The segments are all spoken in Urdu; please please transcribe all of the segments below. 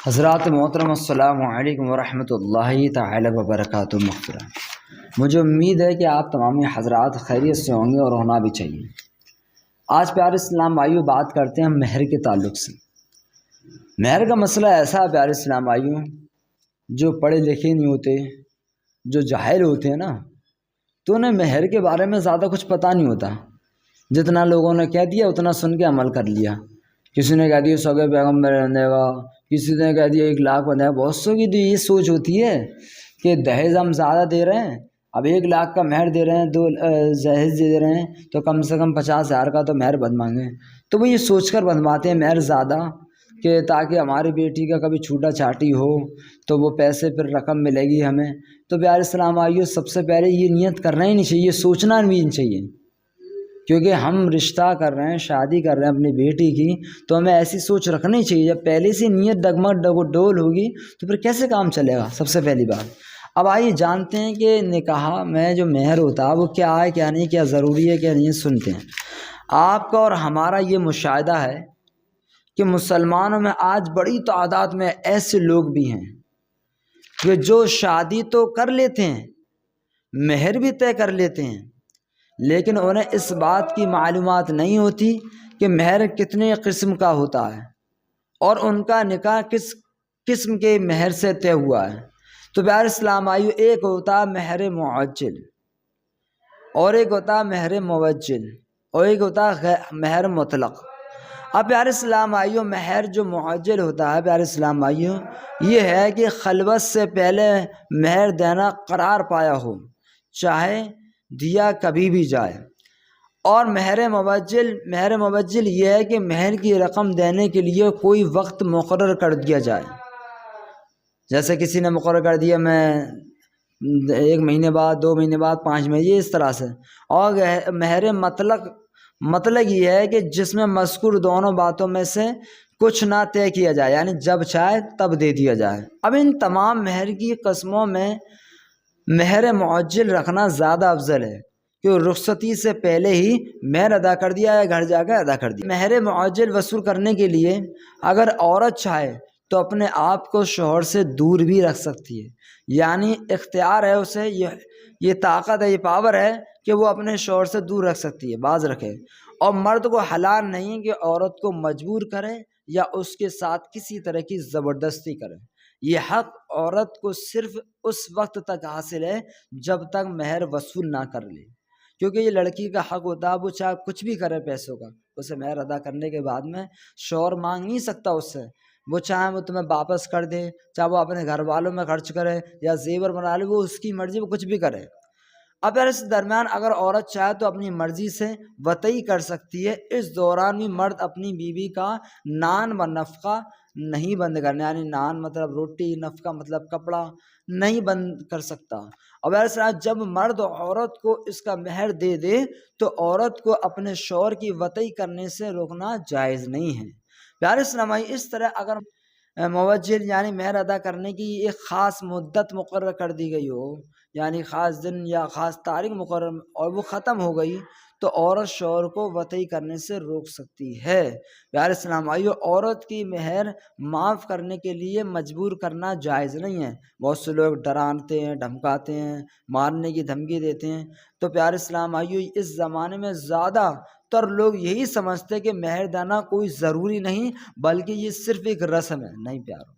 حضرات محترم السلام علیکم ورحمۃ اللہ تعالی وبرکاتہ مغفرہ۔ مجھے امید ہے کہ آپ تمام حضرات خیریت سے ہوں گے اور ہونا بھی چاہیے۔ آج پیارے اسلام بھائیوں بات کرتے ہیں مہر کے تعلق سے۔ مہر کا مسئلہ ایسا ہے پیارے اسلام بھائیوں، جو پڑھے لکھے نہیں ہوتے، جو جاہل ہوتے ہیں نا، تو انہیں مہر کے بارے میں زیادہ کچھ پتہ نہیں ہوتا۔ جتنا لوگوں نے کہہ دیا اتنا سن کے عمل کر لیا۔ کسی نے کہہ دیا 100 پیغمبر بنے گا، کسی نے کہہ دیا 1 لاکھ بنے گا۔ بہت سو کی تو یہ سوچ ہوتی ہے کہ دہیز ہم زیادہ دے رہے ہیں، اب 1 لاکھ کا مہر دے رہے ہیں، 2 جہیز دے رہے ہیں، تو کم سے کم 50,000 کا تو مہر بنوائیں گے۔ تو وہ یہ سوچ کر بنواتے ہیں مہر زیادہ، کہ تاکہ ہماری بیٹی کا کبھی چھوٹا چھاٹی ہو تو وہ پیسے پھر رقم ملے گی ہمیں۔ تو پیارے اسلام آئیو، سب سے پہلے یہ نیت کرنا ہی نہیں چاہیے، یہ سوچنا بھی نہیں چاہیے، کیونکہ ہم رشتہ کر رہے ہیں، شادی کر رہے ہیں اپنی بیٹی کی، تو ہمیں ایسی سوچ رکھنی چاہیے۔ جب پہلے سے نیت ڈگمگ ڈول ہوگی تو پھر کیسے کام چلے گا؟ سب سے پہلی بات۔ اب آئیے جانتے ہیں کہ نکاح میں جو مہر ہوتا ہے وہ کیا ہے، کیا نہیں، کیا ضروری ہے، کیا نہیں، سنتے ہیں۔ آپ کا اور ہمارا یہ مشاہدہ ہے کہ مسلمانوں میں آج بڑی تعداد میں ایسے لوگ بھی ہیں کہ جو شادی تو کر لیتے ہیں، مہر بھی طے کر لیتے ہیں، لیکن انہیں اس بات کی معلومات نہیں ہوتی کہ مہر کتنے قسم کا ہوتا ہے اور ان کا نکاح کس قسم کے مہر سے طے ہوا ہے۔ تو پیارے اسلام آئیو، ایک ہوتا ہے مہر معجل، اور ایک ہوتا ہے مہر موجل، اور ایک ہوتا ہے مہر مطلق۔ اب پیارے اسلام آئیو، مہر جو معجل ہوتا ہے پیارے اسلام آئیو، یہ ہے کہ خلوت سے پہلے مہر دینا قرار پایا ہو، چاہے دیا کبھی بھی جائے۔ اور مہر موجل یہ ہے کہ مہر کی رقم دینے کے لیے کوئی وقت مقرر کر دیا جائے، جیسے کسی نے مقرر کر دیا میں 1 مہینے بعد، 2 مہینے بعد، 5 مہینے، یہ اس طرح سے۔ اور مہر مطلق یہ ہے کہ جس میں مذکور دونوں باتوں میں سے کچھ نہ طے کیا جائے، یعنی جب چاہے تب دے دیا جائے۔ اب ان تمام مہر کی قسموں میں مہر معجل رکھنا زیادہ افضل ہے، کہ رخصتی سے پہلے ہی مہر ادا کر دیا ہے، گھر جا کر ادا کر دیا۔ مہر معجل وصول کرنے کے لیے اگر عورت چاہے تو اپنے آپ کو شوہر سے دور بھی رکھ سکتی ہے، یعنی اختیار ہے اسے، یہ طاقت ہے، یہ پاور ہے کہ وہ اپنے شوہر سے دور رکھ سکتی ہے، باز رکھے۔ اور مرد کو حلال نہیں کہ عورت کو مجبور کرے یا اس کے ساتھ کسی طرح کی زبردستی کرے۔ یہ حق عورت کو صرف اس وقت تک حاصل ہے جب تک مہر وصول نہ کر لے، کیونکہ یہ لڑکی کا حق ہوتا ہے، وہ چاہے کچھ بھی کرے پیسوں کا، اسے مہر ادا کرنے کے بعد میں شوہر مانگ نہیں سکتا اس سے۔ وہ چاہے وہ تمہیں واپس کر دے، چاہے وہ اپنے گھر والوں میں خرچ کرے یا زیور بنا لے، وہ اس کی مرضی، وہ کچھ بھی کرے۔ اب یار اس درمیان اگر عورت چاہے تو اپنی مرضی سے وطئی کر سکتی ہے۔ اس دوران بھی مرد اپنی بیوی کا نان و نفقہ نہیں بند کرنا، یعنی نان مطلب روٹی، نفقہ مطلب کپڑا، نہیں بند کر سکتا۔ اور ویسے جب مرد عورت کو اس کا مہر دے دے تو عورت کو اپنے شوہر کی وطئی کرنے سے روکنا جائز نہیں ہے۔ پیارے اسلامی، اس طرح اگر موجل یعنی مہر ادا کرنے کی ایک خاص مدت مقرر کر دی گئی ہو، یعنی خاص دن یا خاص تاریخ مقرر، اور وہ ختم ہو گئی تو عورت شوہر کو وطئی کرنے سے روک سکتی ہے۔ پیارے اسلام بھائیو، عورت کی مہر معاف کرنے کے لیے مجبور کرنا جائز نہیں ہے۔ بہت سے لوگ ڈراتے ہیں، دھمکاتے ہیں، مارنے کی دھمکی دیتے ہیں۔ تو پیارے اسلام بھائیو، اس زمانے میں زیادہ تر لوگ یہی سمجھتے کہ مہر دینا کوئی ضروری نہیں، بلکہ یہ صرف ایک رسم ہے۔ نہیں پیارو،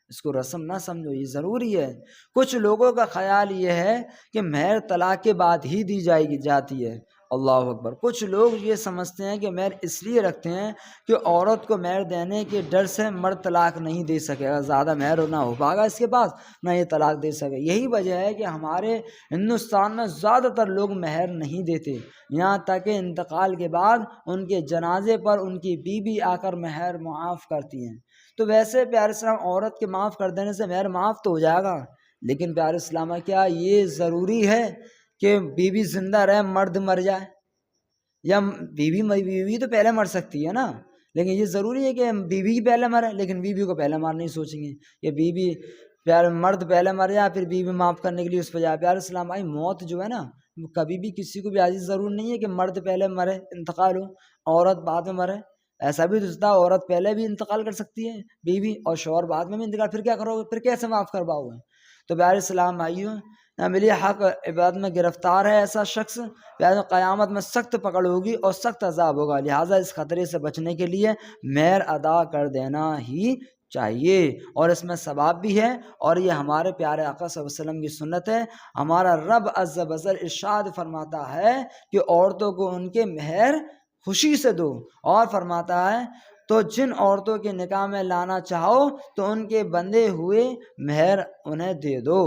اس کو رسم نہ سمجھو، یہ ضروری ہے۔ کچھ لوگوں کا خیال یہ ہے کہ مہر طلاق کے بعد ہی دی جاتی ہے۔ اللہ اکبر۔ کچھ لوگ یہ سمجھتے ہیں کہ مہر اس لیے رکھتے ہیں کہ عورت کو مہر دینے کے ڈر سے مرد طلاق نہیں دے سکے گا، زیادہ مہر نہ ہو پائے گا اس کے پاس، نہ یہ طلاق دے سکے۔ یہی وجہ ہے کہ ہمارے ہندوستان میں زیادہ تر لوگ مہر نہیں دیتے، یہاں تک کہ انتقال کے بعد ان کے جنازے پر ان کی بیوی آ کر مہر معاف کرتی ہیں۔ تو ویسے پیارے اسلام، عورت کے معاف کر دینے سے مہر معاف تو ہو جائے گا، لیکن پیارے اسلام کیا یہ ضروری ہے کہ بیوی زندہ رہے مرد مر جائے؟ یا بیوی تو پہلے مر سکتی ہے نا، لیکن یہ ضروری ہے کہ بیوی پہلے مرے، لیکن بیوی کو پہلے مارنا نہیں سوچیں گے کہ بیوی پیارے مرد پہلے مر جائے پھر بیوی معاف کرنے کے لیے اس پہ جائے۔ پیارے اسلام بھائی، موت جو ہے نا، کبھی بھی کسی کو بھی عزیز ضرور نہیں ہے کہ مرد پہلے مرے، انتقال ہو، عورت بعد میں مرے۔ ایسا بھی تو ہوتا ہے عورت پہلے بھی انتقال کر سکتی ہے بیوی اور شوہر بعد میں بھی انتقال، پھر کیا کرو گے؟ پھر کیسے معاف کرواؤ گے؟ تو پیارے اسلام بھائیوں، ملی حق عبادت میں گرفتار ہے ایسا شخص، قیامت میں سخت پکڑ ہوگی اور سخت عذاب ہوگا، لہٰذا اس خطرے سے بچنے کے لیے مہر ادا کر دینا ہی چاہیے، اور اس میں ثواب بھی ہے، اور یہ ہمارے پیارے آقا صلی اللہ علیہ وسلم کی سنت ہے۔ ہمارا رب عز و جل ارشاد فرماتا ہے کہ عورتوں کو ان کے مہر خوشی سے دو، اور فرماتا ہے تو جن عورتوں کے نکاح میں لانا چاہو تو ان کے بندے ہوئے مہر انہیں دے دو۔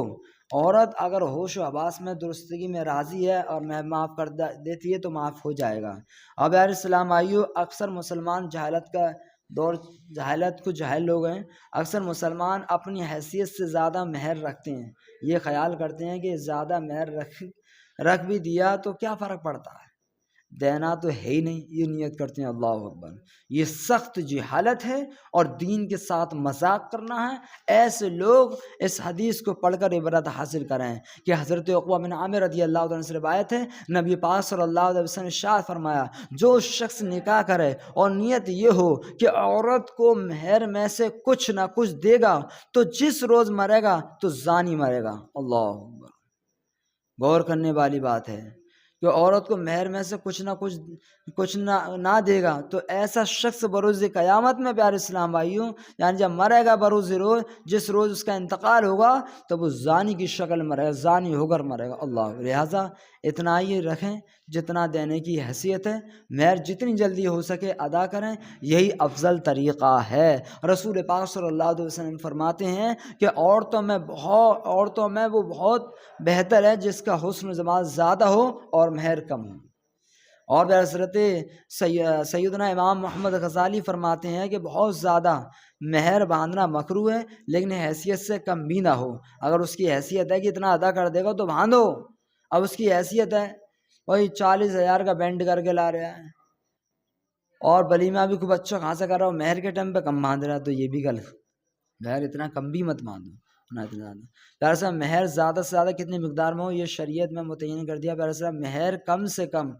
عورت اگر ہوش و حواس میں درستگی میں راضی ہے اور میں معاف کر دیتی ہے تو معاف ہو جائے گا۔ اب یار اسلام آئیو، اکثر مسلمان جہالت کا دور، جہالت کو جاہل لوگ ہیں، اکثر مسلمان اپنی حیثیت سے زیادہ مہر رکھتے ہیں، یہ خیال کرتے ہیں کہ زیادہ مہر رکھ بھی دیا تو کیا فرق پڑتا ہے، دینا تو ہے ہی نہیں، یہ نیت کرتے ہیں۔ اللہ اکبر، یہ سخت جہالت ہے اور دین کے ساتھ مذاق کرنا ہے۔ ایسے لوگ اس حدیث کو پڑھ کر عبرت حاصل کریں کہ حضرت عقبہ بن عامر رضی اللہ عنہ سے روایت ہے، نبی پاک صلی اللہ علیہ وسلم نے ارشاد فرمایا، جو شخص نکاح کرے اور نیت یہ ہو کہ عورت کو مہر میں سے کچھ نہ کچھ دے گا تو جس روز مرے گا تو زانی مرے گا۔ اللہ اکبر، غور کرنے والی بات ہے کہ عورت کو مہر میں سے کچھ نہ دے گا تو ایسا شخص بروز قیامت میں، پیارے اسلام بھائیوں، یعنی جب مرے گا بروز روز، جس روز اس کا انتقال ہوگا تو وہ زانی کی شکل مرے گا، زانی ہو کر مرے گا۔ اللہ، لہٰذا اتنا ہی رکھیں جتنا دینے کی حیثیت ہے، مہر جتنی جلدی ہو سکے ادا کریں، یہی افضل طریقہ ہے۔ رسول پاک صلی اللہ علیہ وسلم فرماتے ہیں کہ عورتوں میں وہ بہت بہتر ہے جس کا حسن و جمال زیادہ ہو اور مہر کم ہو۔ اور حضرت سیدنا امام محمد غزالی فرماتے ہیں کہ بہت زیادہ مہر باندھنا مکروہ ہے، لیکن حیثیت سے کم بھی نہ ہو۔ اگر اس کی حیثیت ہے کہ اتنا ادا کر دے گا تو باندھو، اب اس کی حیثیت ہے وہی 40,000 کا بینڈ کر کے لا رہا ہے اور ولیمہ بھی خوب اچھا خاصا کر رہا ہو، مہر کے ٹائم پہ کم باندھ رہا ہے، تو یہ بھی غلط۔ مہر اتنا کم بھی مت باندھو، نہ اتنا زیادہ۔ پیارے صاحب، مہر زیادہ سے زیادہ کتنی مقدار میں ہو یہ شریعت میں متعین کر دیا۔ پیارے صاحب، مہر کم سے کم،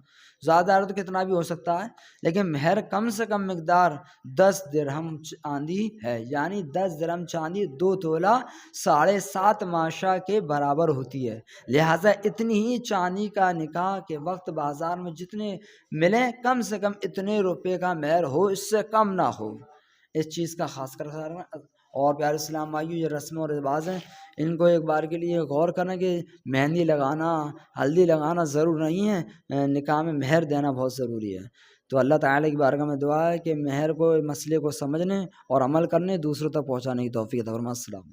زیادہ تو کتنا بھی ہو سکتا ہے، لیکن مہر کم سے کم مقدار 10 درہم چاندی ہے، یعنی 10 درہم چاندی 2 تولہ 7.5 ماشا کے برابر ہوتی ہے۔ لہٰذا اتنی ہی چاندی کا نکاح کے وقت بازار میں جتنے ملیں، کم سے کم اتنے روپے کا مہر ہو، اس سے کم نہ ہو، اس چیز کا خاص کر خیال رکھنا۔ اور پیارے اسلام بھائیو، یہ رسم و رواج ہیں، ان کو ایک بار کے لیے غور کرنا کہ مہندی لگانا، ہلدی لگانا ضرور نہیں ہے، نکاح میں مہر دینا بہت ضروری ہے۔ تو اللہ تعالیٰ کی بارگاہ میں دعا ہے کہ مہر کو، مسئلے کو سمجھنے اور عمل کرنے، دوسروں تک پہنچانے کی توفیق عطا فرمائے۔ السلام۔